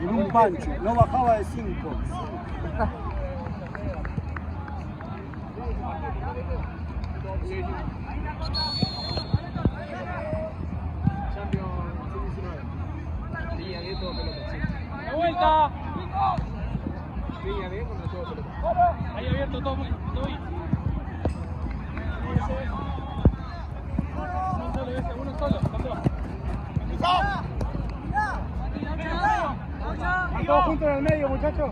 En un pancho, no bajaba de 5. ¡De vuelta! Ahí abierto todo bien. Uno solo. Todos juntos en el medio, muchachos.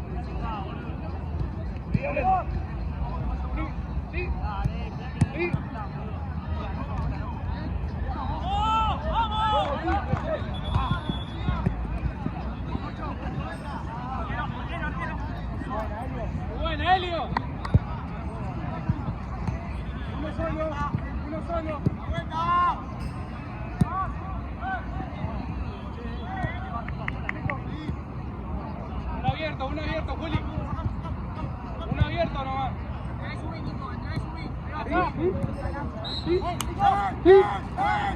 Buena, Helio. Uno solo. Uno abierto, Juli. Uno abierto nomás.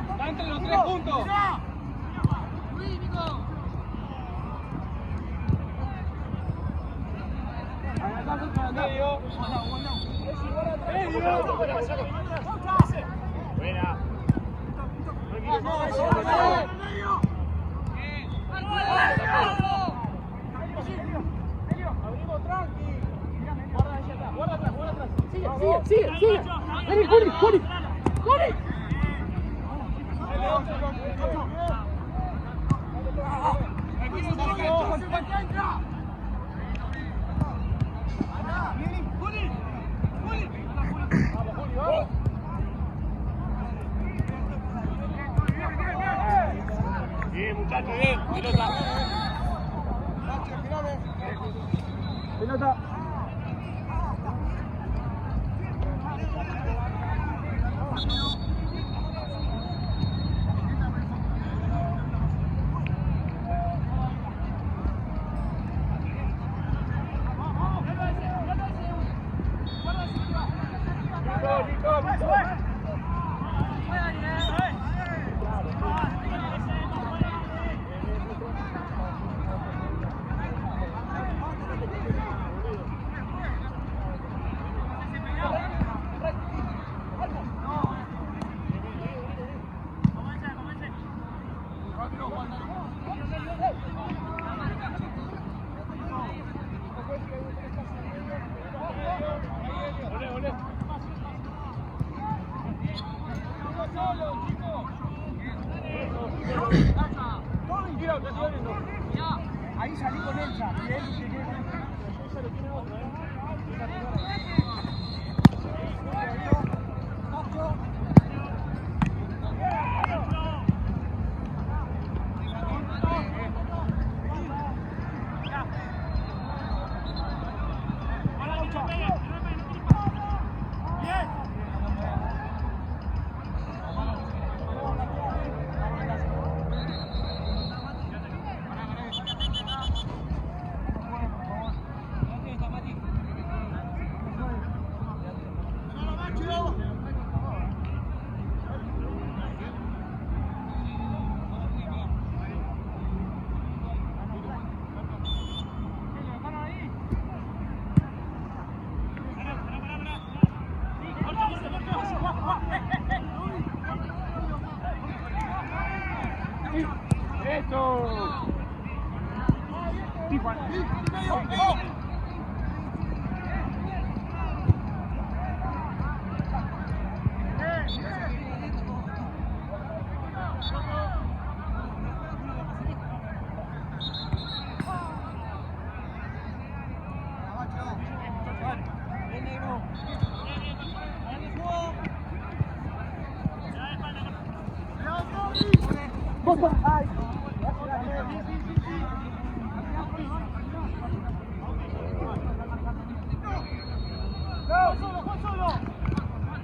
Está entre los 3 puntos. Buena. Sigue. Vení, Juli. Bien, muchachos, bien. Pelota. Ahí salí con Elsa. Y él se queda. Elsa lo tiene otro,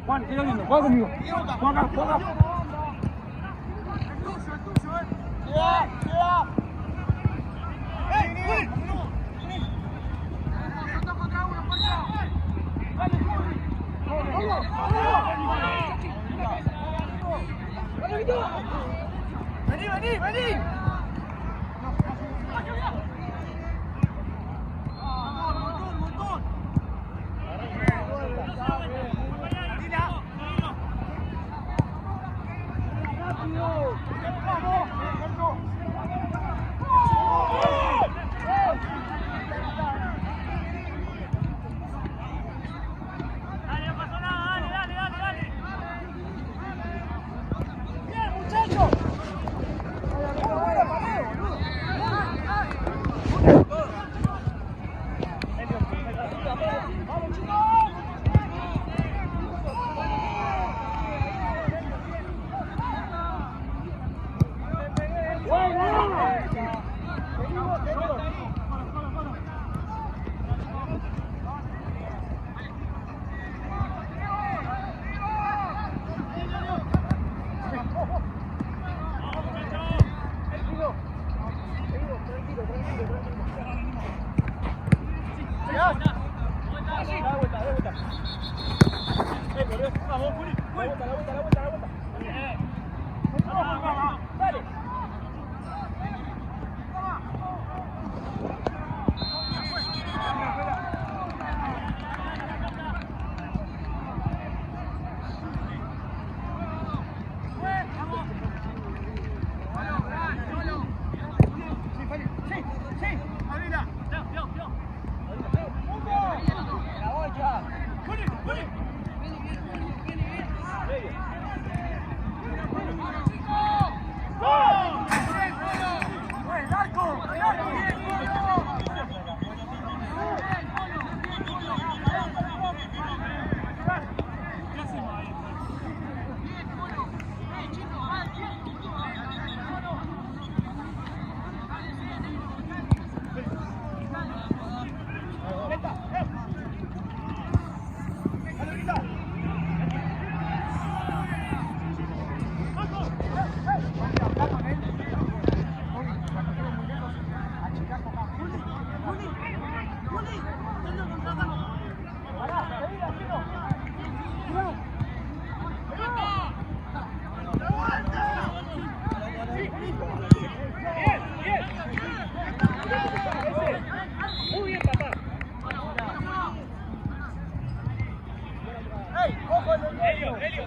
Juan, tira lindo, juega conmigo. Juega, juega. Vení.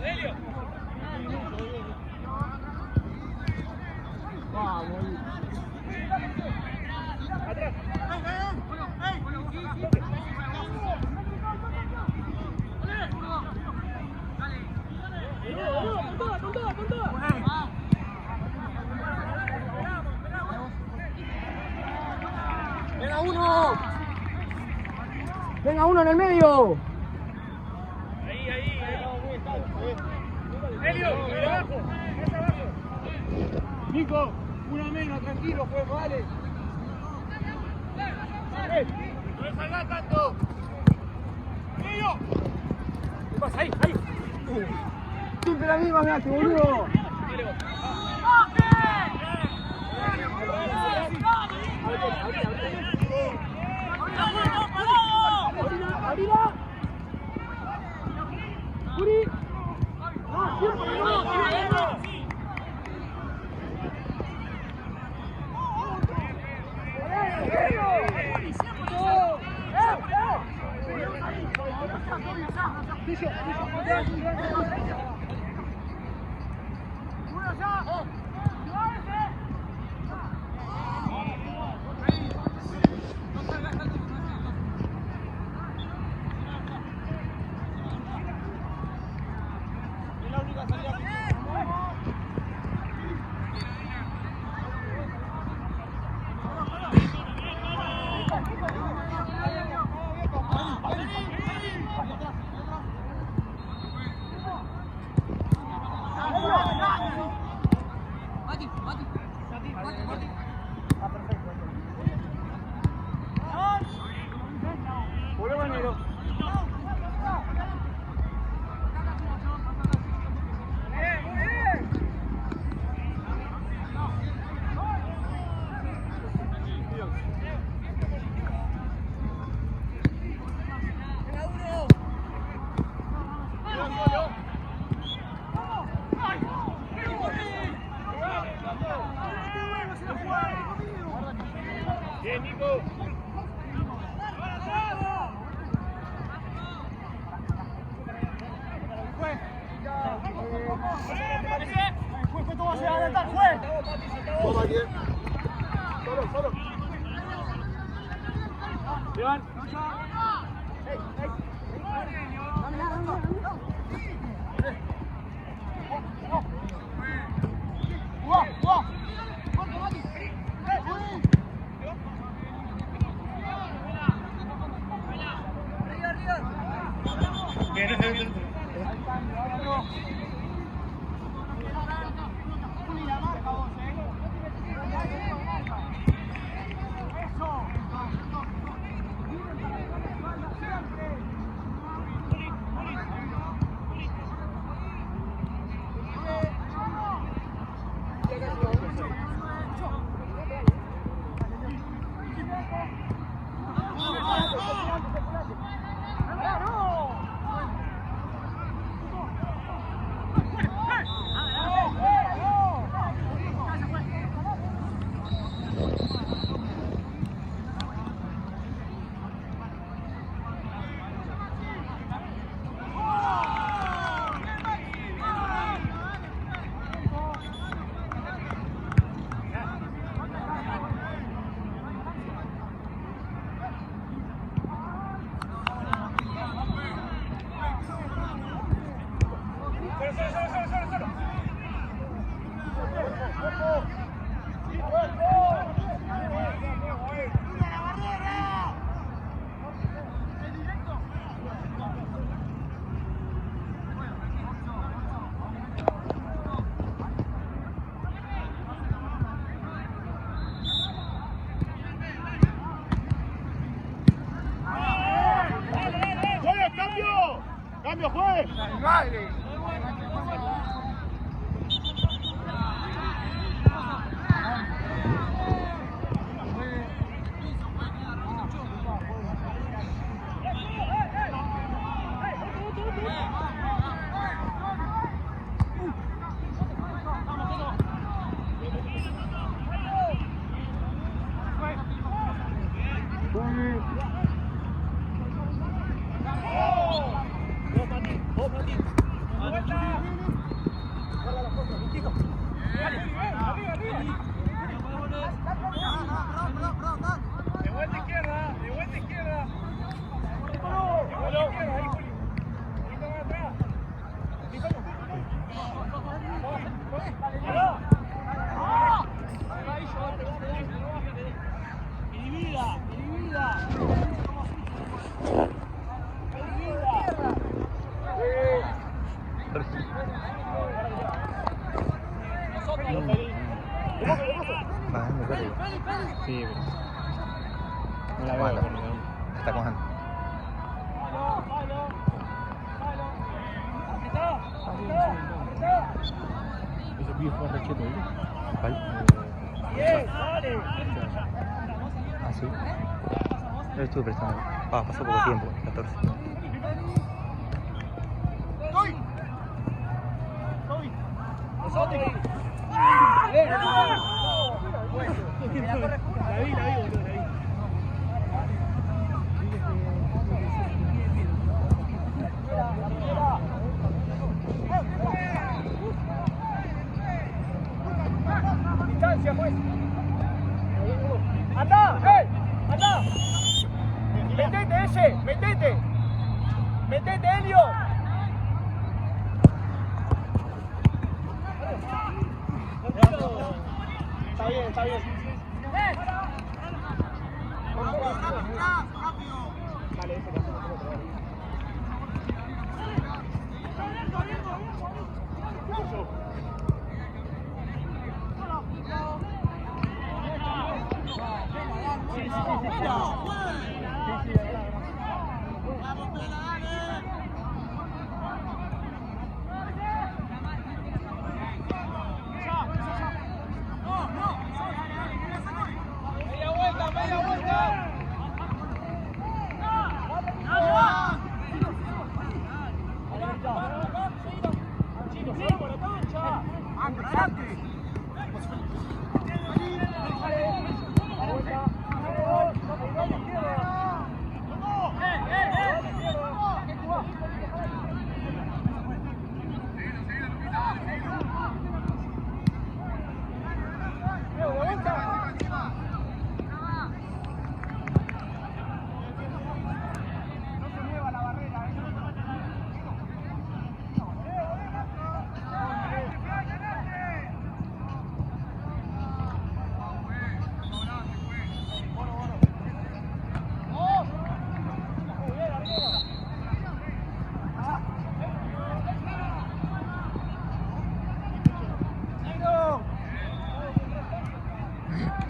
Helio. Atrás. Venga uno en el medio. Ahí. Helio, abajo. Nico, una menos, tranquilo, pues vale. No le salgas tanto. Helio. ¿Qué pasa? Ahí. Siempre la misma, Nacho, boludo. ¡Abrila! ¡Juri! ¡No, siempre no! se va a adelantar, juez. Vos, Mati. Solo, solo. Iván. ¡Cambio, juez! ¡Madre! De vuelta izquierda, de vuelta izquierda. De vuelta izquierda, ahí, Juli. Un poquito más atrás. Sí, pero no la veo. Está cojando. Ese pibe fue recheto, ¿viste? ¿Cuál? Bien, dale. Ah, sí. Yo lo estuve prestando. Ah, pasó poco tiempo, 14. La vi, boludo, la vi. Distancia, pues. ¡Anda! ¡Hey! ¡Anda! ¡Metete ese! ¡Metete! ¡Metete, Helio! Está bien, está bien. Vale, ese caso. Media vuelta, media vuelta.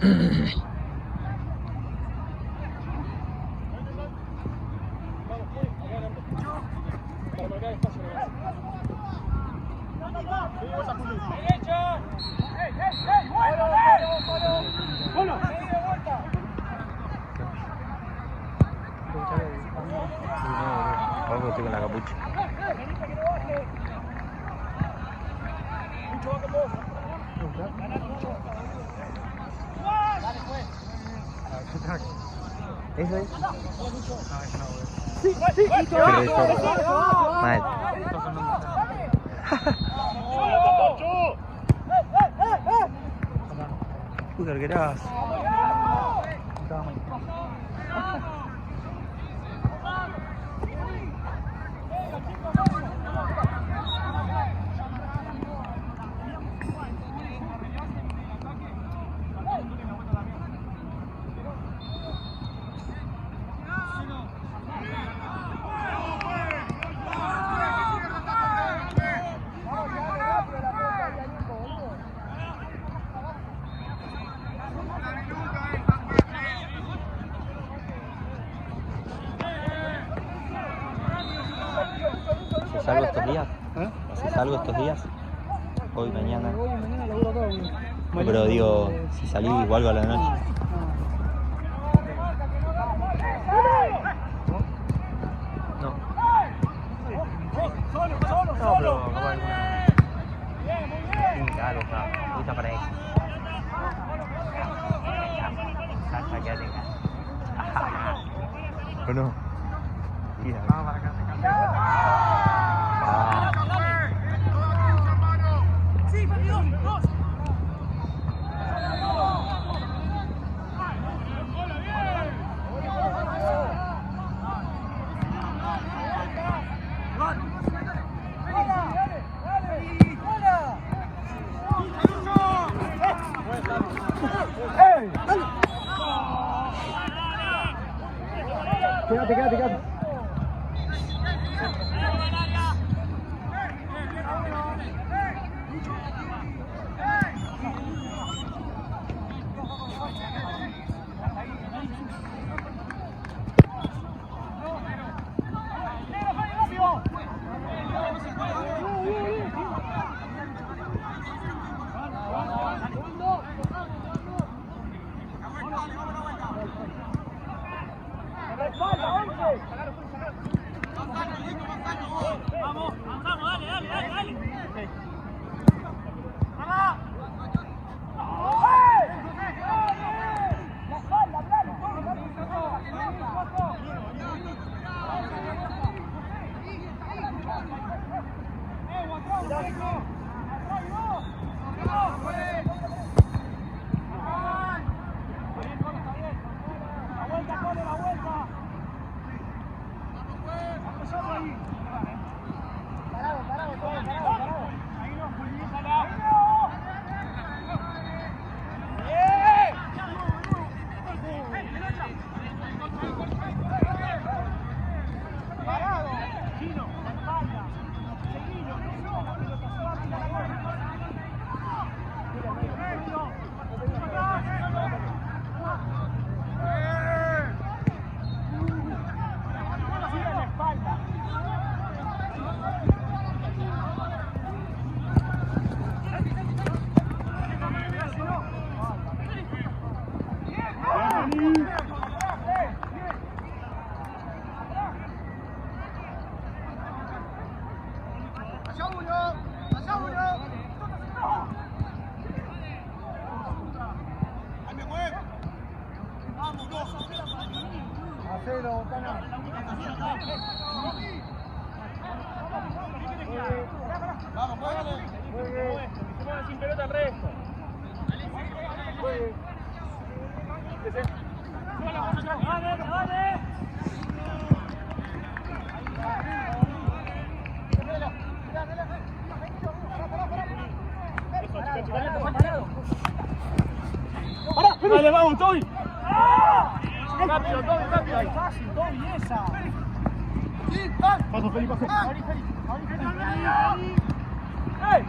Para marcar espacio nomás. ¡Derecha! ¡Ey! ¡Bueno! Algo estoy con la capucha. Mucho va con vos. ¿Eso es? Sí. Mal. Puta arquerazo. ¿Haces algo estos días? ¿Haces algo estos días? Hoy, mañana. Hoy y mañana laburo acá, boludo. No, pero digo, si salís o algo a la noche. No. No, pero como alguna. Claro, ahorita para eso. Salsa que tenga. ¿O no? Mira. Vamos para acá. Sí, partido. 2. Quédate. Vamos, dale. Vamos, muévale. Se mueve sin pelota el resto. Dale. Dale, vamos, Toby. Rápido, Toby. Fácil, Toby, esa. Paso, Felipe, paso. ¡Ey!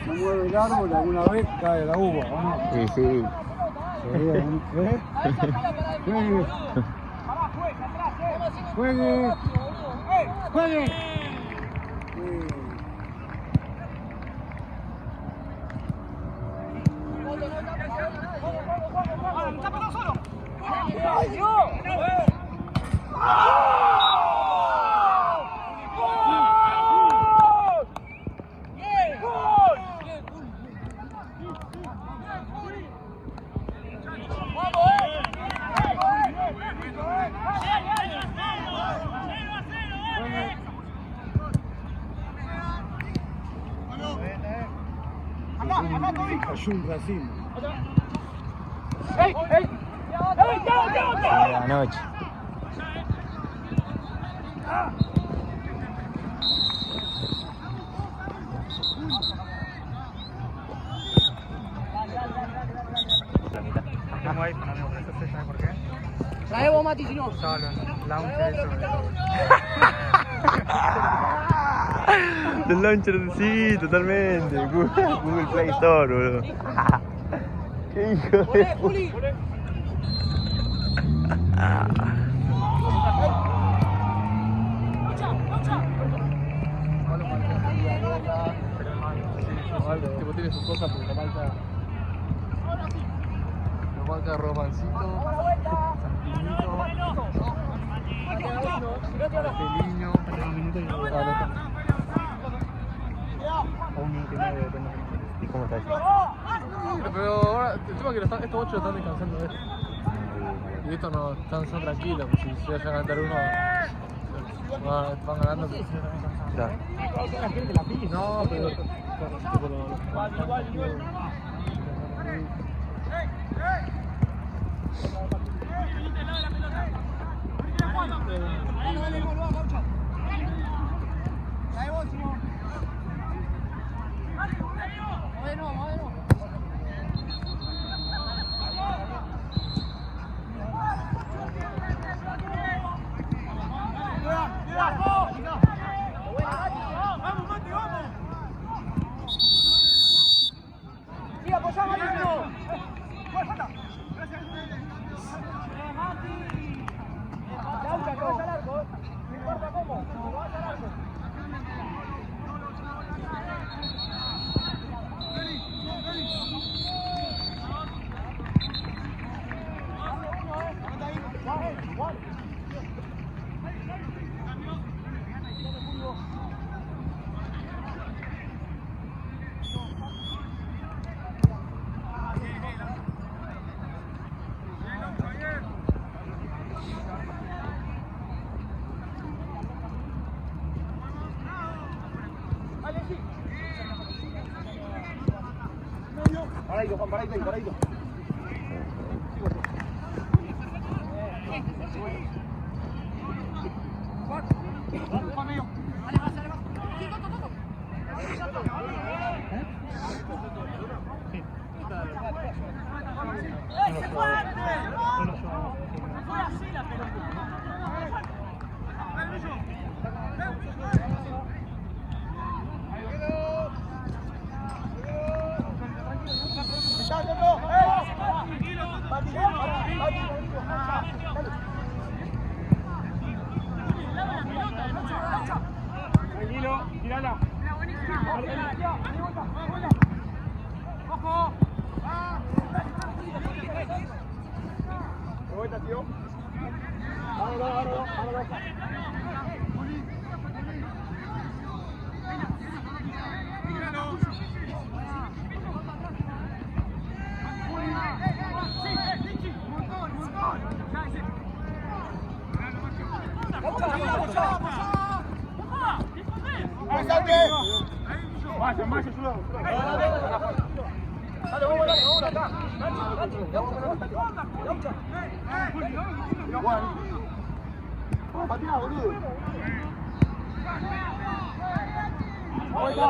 Se mueve el árbol, alguna vez cae la uva, ¿o no? Sí, sí. Juegue. Juegue. Juegue. Cayó un racimo. Buenas noches. Estamos ahí con amigos, eso ¿sabes por qué? Trae vos, Mati, si no. Solo, launcher eso. El launcher, sí, totalmente. Google Play Store, boludo. Qué hijo de Juli. Tipo tiene sus cosas porque lo marca Romancito, Feliño, un minuto y un minuto y medio, depende. ¿Y cómo está eso? pero ahora el tema es que estos 8 están descansando de esto. Y estos no están tranquilos, pues si se vayan a cantar uno van ganando. Claro. No, pero Paradito, Juan, paradito, paradito. Tranquilo, tirala. ¡Ojo! Vuelta, tío. Vámonos. Más, ayuda. Dale, vamos acá. Vamos, patina, boludo. Vuelta.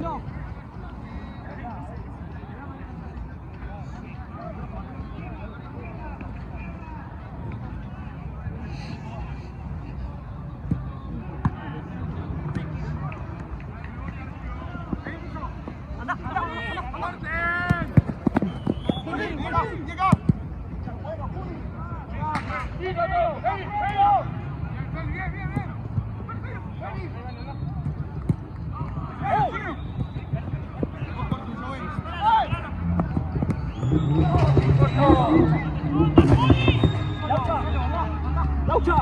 No. Laucha.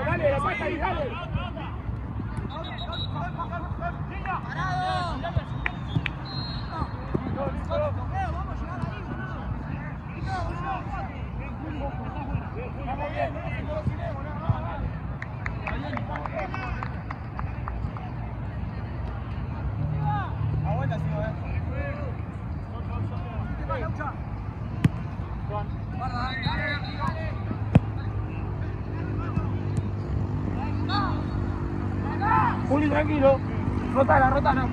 Dale, la pata ahí, dale. Juli, tranquilo. Rotana.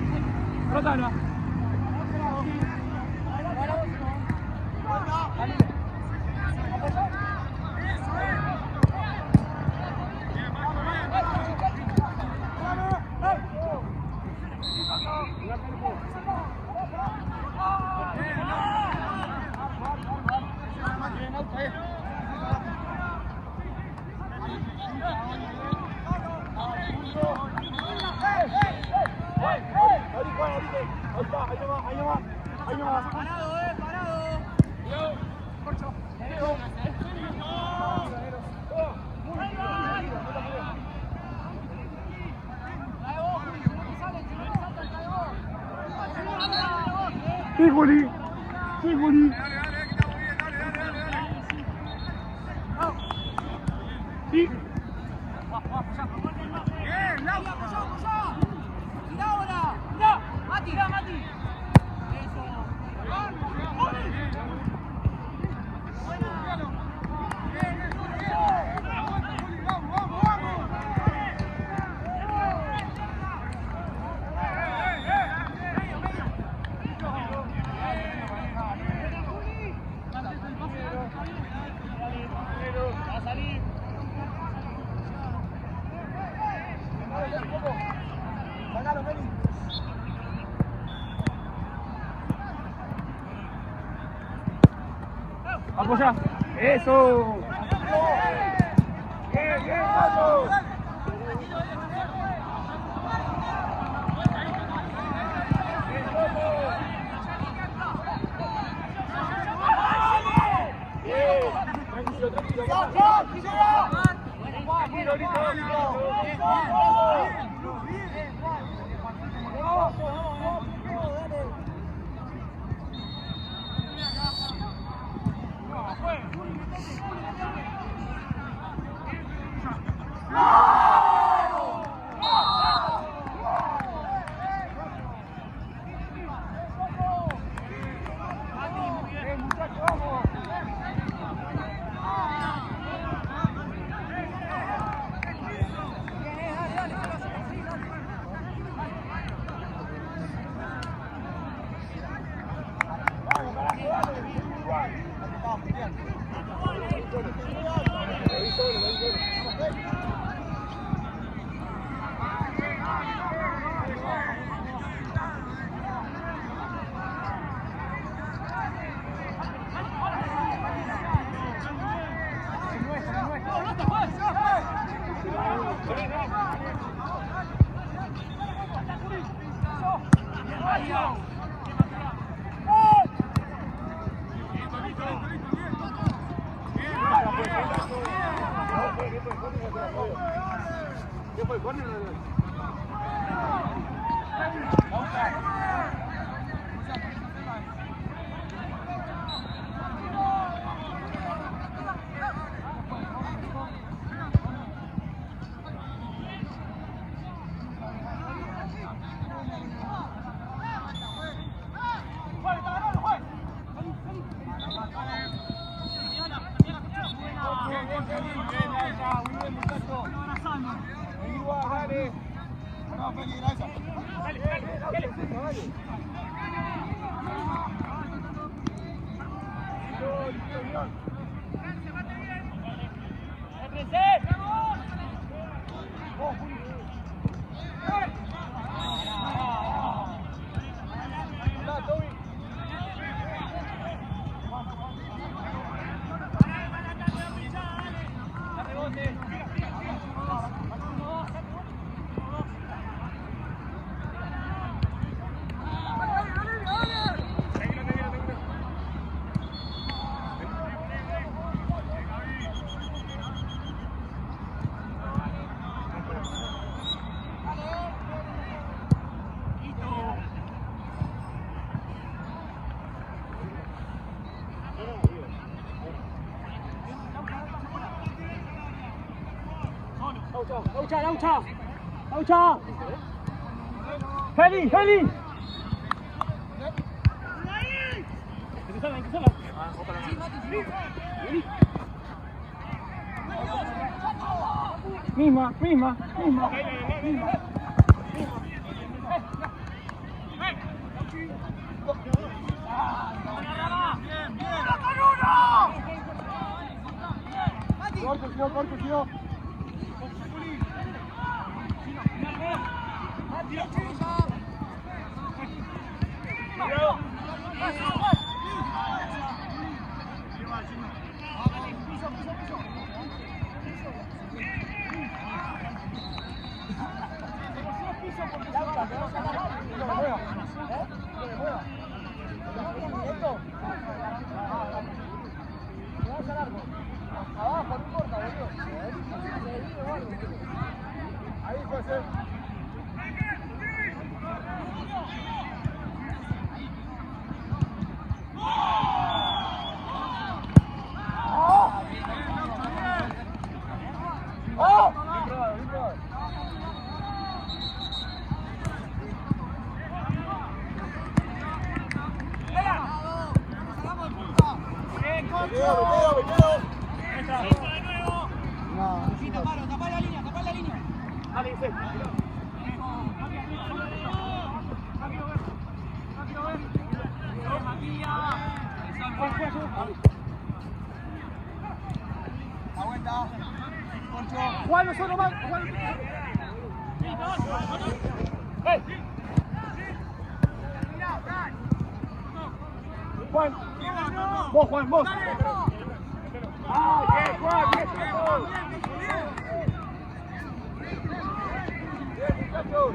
Ahí va. Parado. Sí, Juli. Sí. Bien, Lau. Mirá ahora. Mirá, Mati. Sacalo, Meli. Apoya. Eso. Bien, bien, vamos. Tranquilo, tranquilo. Laucha. Heli. Misma. Corto, tío. Abajo, no importa, boludo. Ahí puede ser. Juan, nosotros más. Juan, vos, Juan, vos. Ah, bien, Juan, bien, Juan. Bien, muchachos.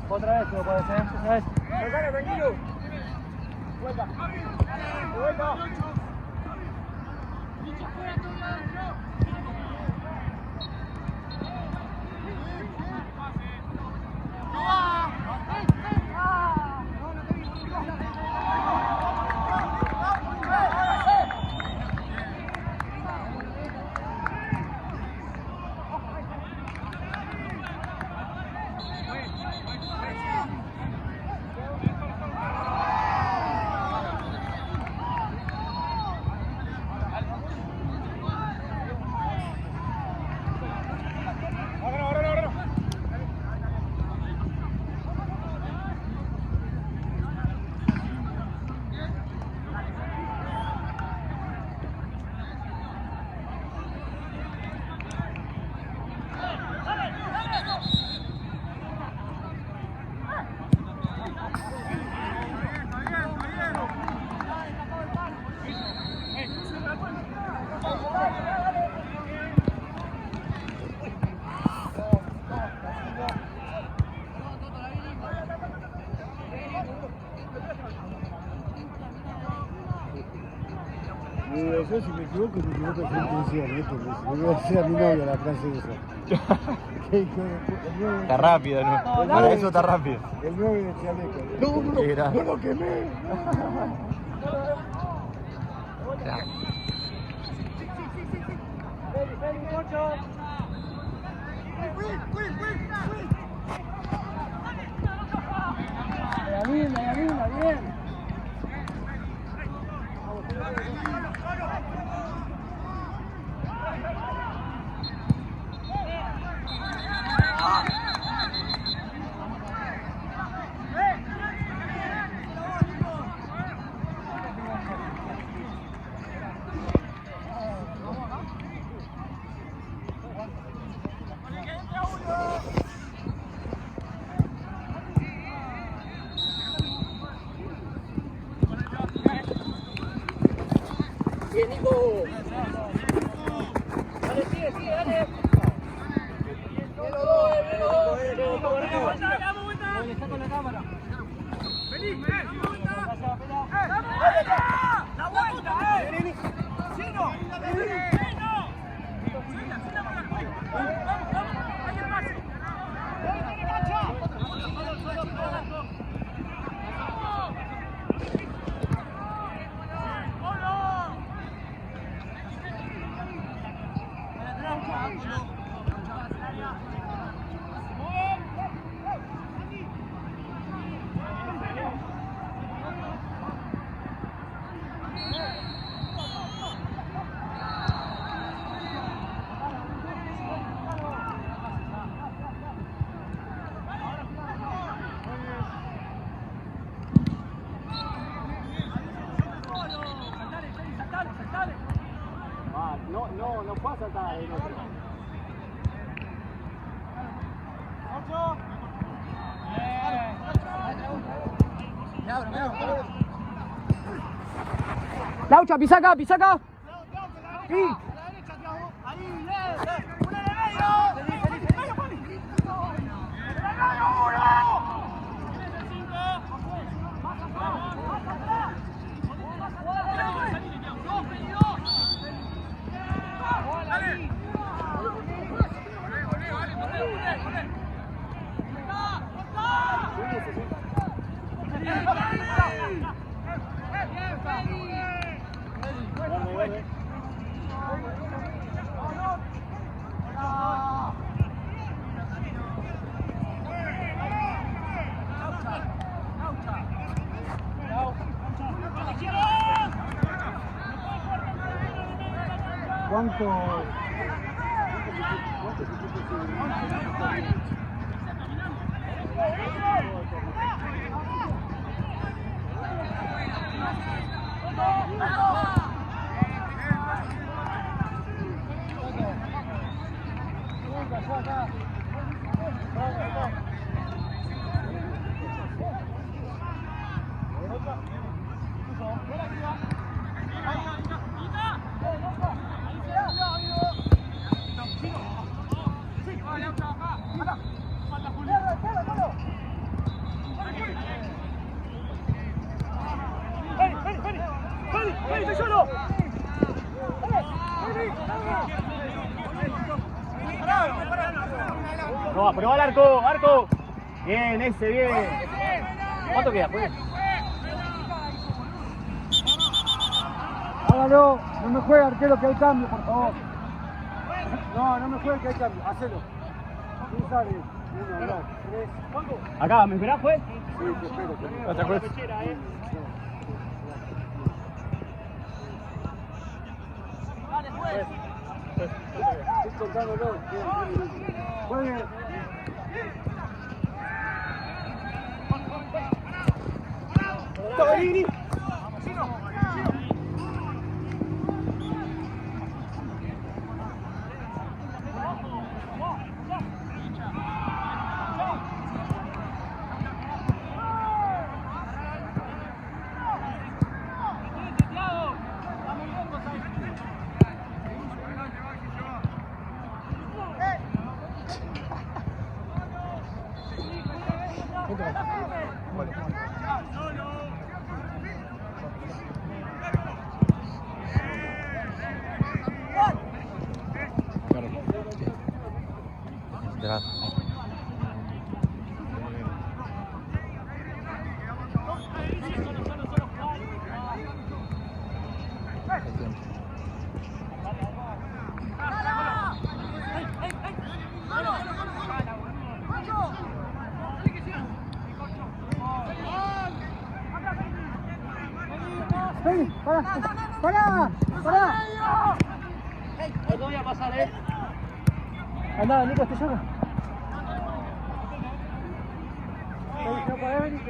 Otra vez, puede ser, otra vez. Tranquilo, tranquilo. Vuelta. Vuelta. Yo si me equivoco sentencialmente, le voy a decir a mi novia la frase esa. ¿Qué hijo de puta? Está rápido, ¿no? Para eso está rápido. El 9 de chaleco. No lo quemé. Ya. Bien. Bien, Nico. Dale, sigue, dale. Está con la cámara. Vení, la vuelta, Chino. No puedo saltar ahí, no. Laucha, pisa acá. Sí. ¿Cuánto? No, pero va al arco. Bien, ese, bien. ¿Cuánto queda, pues? Hágalo, no me juegue, arquero, que hay cambio, por favor. No me juegue, que hay cambio, hacelo. ¿Quién sale? 1, 2, 3. Acá, ¿me esperás, pues? Sí, te espero. Otra vez. Dale, pues. Estoy contándolo. Juegue. ¡Vení! ¡Para! No voy a pasar, Andá, Nico, te llama. No podés venir,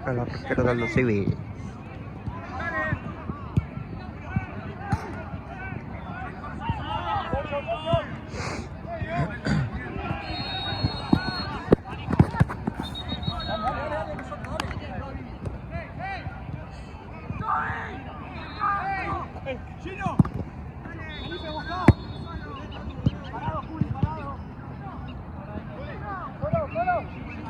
A la izquierda lo se ve. ¡Chino! ¡Felipe, buscá! ¡Parado, Juli, parado! ¡Solo, solo!